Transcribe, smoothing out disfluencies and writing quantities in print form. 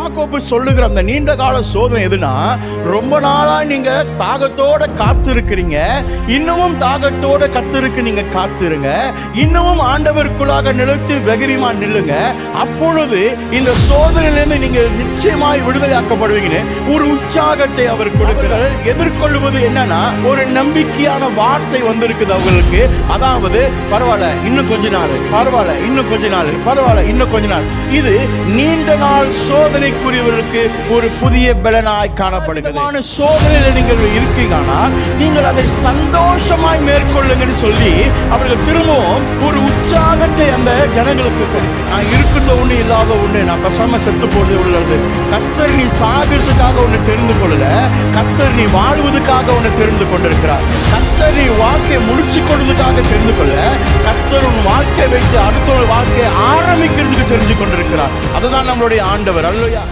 யாக்கோபு சொல்லுகிற அந்த நீண்ட கால சோதனை எதுனா, ரொம்ப நாளா நீங்க தாகத்தோட காத்திருக்கிறீங்க, இன்னமும் தாகத்தோட கர்த்தருக்கு நீங்க காத்திருங்க, இன்னமும் ஆண்டவருக்குள்ளாக நிலைத்து வெகுரிமா நில்லுங்க. அப்பொழுது இந்த சோதனையிலிருந்து நீங்க நிச்சயமாய் விடுதலையாக்கப்படுவீங்கன்னு ஒரு உற்சாகத்தை அவர் கொடுக்கிறார். எதிர்கொள்வது என்னன்னா, ஒரு நம்பிக்கையான வார்த்தை வந்திருக்குது அவங்களுக்கு. அதாவது, பரவாயில்ல இன்னும் கொஞ்ச நாள், பரவாயில்ல இன்னும் கொஞ்ச நாள், பரவாயில்ல இன்னும் கொஞ்ச நாள். இது நீண்ட நாள் சோதனைக்குரியவர்களுக்கு ஒரு புதிய பலனாய் காணப்படுகிறது. சோதனையில நீங்கள் இருக்கீங்கன்னா நீங்கள் அதை சந்தோஷமாய் மேற்கொள்ளுங்கன்னு சொல்லி அவர்கள் திரும்பவும் ஒரு உற்சாகத்தை அந்த ஜனங்களுக்கு, நான் இருக்கின்ற ஒண்ணு இல்லாத ஒண்ணு, நான் பசாம செத்து போடுறது உள்ளது. கர்த்தர் நீ சாகிறதுக்காக ஒண்ணு தெரிந்து கொள்ளல, கர்த்தர் நீ வாழ்வதற்காக ஒண்ணு தெரிந்து கொண்டிருக்கிறார். கர்த்தர் நீ வாழ்க்கையை முடிச்சு கொள்வதற்காக தெரிந்து கொள்ள, கர்த்தர் உன் வாழ்க்கையை வைத்து அடுத்த ஒரு வாழ்க்கையை ஆரம்பிக்கிறதுக்கு தெரிஞ்சு கொண்டிருக்கிறார். அதுதான் நம்மளுடைய ஆண்டவர். அல்லேலூயா.